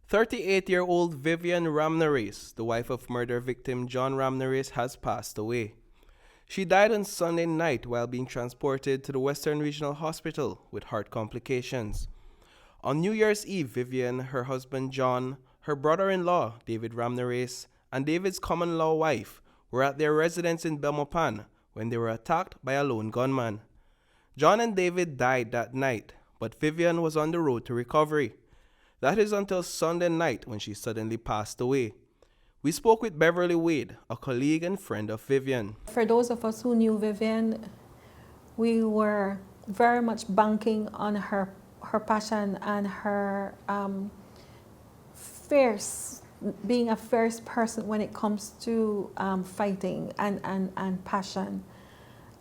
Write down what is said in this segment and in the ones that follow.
38-year-old Vivian Ramnarace, the wife of murder victim John Ramnarace, has passed away. She died on Sunday night while being transported to the Western Regional Hospital with heart complications. On New Year's Eve, Vivian, her husband John, her brother-in-law David Ramnarace, and David's common-law wife were at their residence in Belmopan when they were attacked by a lone gunman. John and David died that night, but Vivian was on the road to recovery. That is until Sunday night when she suddenly passed away. We spoke with Beverly Wade, a colleague and friend of Vivian. For those of us who knew Vivian, we were very much banking on her passion and her being a fierce person when it comes to fighting and passion.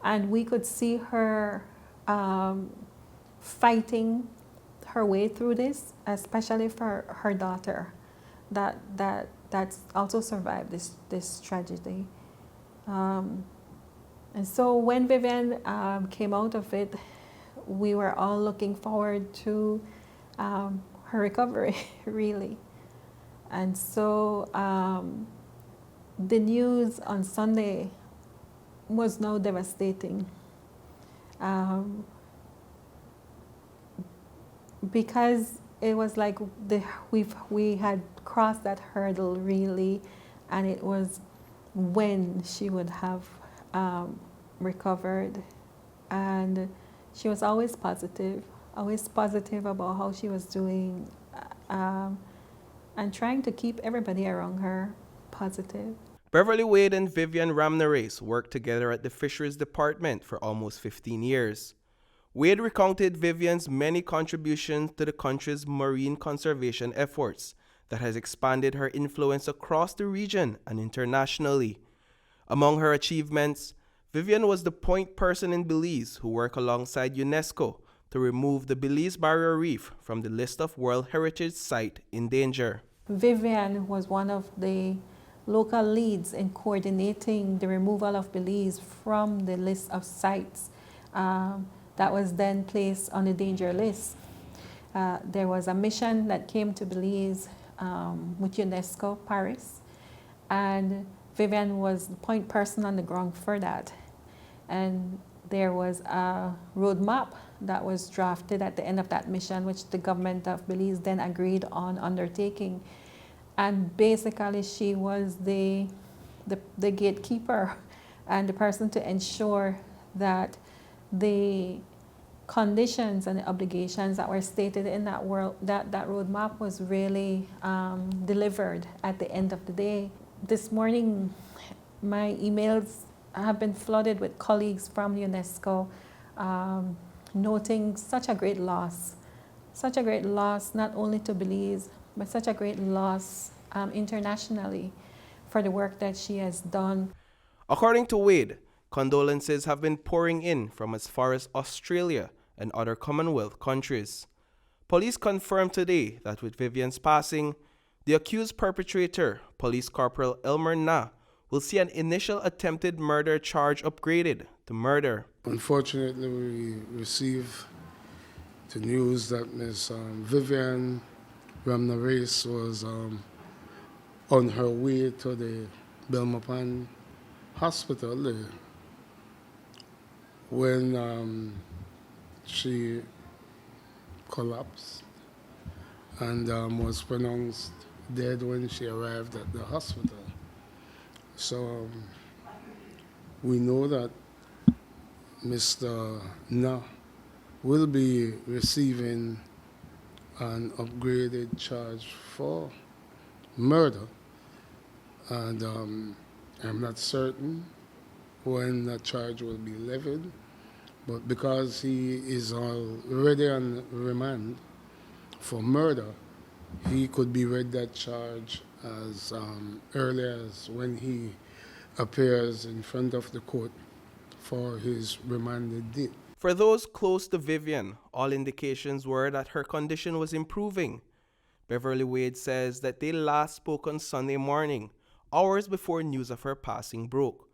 And we could see her fighting her way through this, especially for her daughter that's also survived this tragedy. And so when Vivian came out of it, we were all looking forward to her recovery, really. And so the news on Sunday was now devastating. Because it was like we had crossed that hurdle, really, and it was when she would have recovered. And she was always positive about how she was doing, and trying to keep everybody around her positive. Beverly Wade and Vivian Ramnarace worked together at the Fisheries Department for almost 15 years. Wade recounted Vivian's many contributions to the country's marine conservation efforts that has expanded her influence across the region and internationally. Among her achievements, Vivian was the point person in Belize who worked alongside UNESCO to remove the Belize Barrier Reef from the list of World Heritage Site in danger. Vivian was one of the local leads in coordinating the removal of Belize from the list of sites that was then placed on the danger list. There was a mission that came to Belize with UNESCO Paris, and Vivian was the point person on the ground for that. And there was a roadmap that was drafted at the end of that mission, which the government of Belize then agreed on undertaking. And basically she was the gatekeeper and the person to ensure that the conditions and the obligations that were stated in that roadmap was really delivered at the end of the day. This morning, my emails have been flooded with colleagues from UNESCO noting such a great loss not only to Belize, but such a great loss internationally for the work that she has done. According to Wade, condolences have been pouring in from as far as Australia and other Commonwealth countries. Police confirmed today that with Vivian's passing, the accused perpetrator, Police Corporal Elmer Na, will see an initial attempted murder charge upgraded to murder. Unfortunately, we received the news that Ms. Vivian Ramnarace was on her way to the Belmopan hospital when she collapsed and was pronounced dead when she arrived at the hospital. So we know that Mr. Na will be receiving an upgraded charge for murder, and I'm not certain when that charge will be levied, but because he is already on remand for murder, he could be read that charge as early as when he appears in front of the court for his remanded date. For those close to Vivian, all indications were that her condition was improving. Beverly Wade says that they last spoke on Sunday morning, hours before news of her passing broke.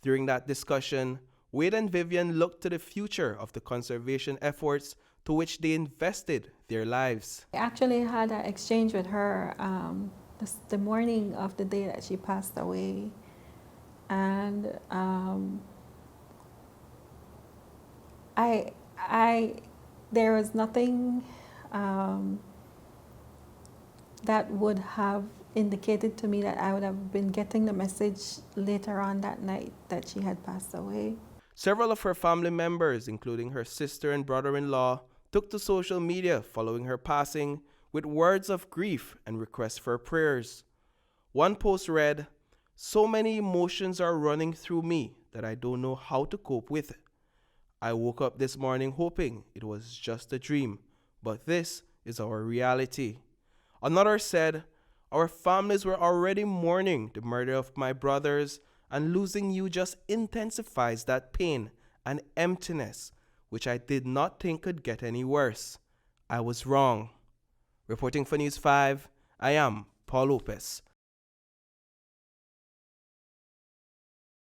During that discussion, Wade and Vivian looked to the future of the conservation efforts to which they invested their lives. I actually had an exchange with her the morning of the day that she passed away. And there was nothing that would have indicated to me that I would have been getting the message later on that night that she had passed away. Several of her family members, including her sister and brother-in-law, took to social media following her passing with words of grief and requests for prayers. One post read, "So many emotions are running through me that I don't know how to cope with it. I woke up this morning hoping it was just a dream, but this is our reality." Another said, "Our families were already mourning the murder of my brothers, and losing you just intensifies that pain and emptiness, which I did not think could get any worse. I was wrong." Reporting for News 5, I am Paul Lopez.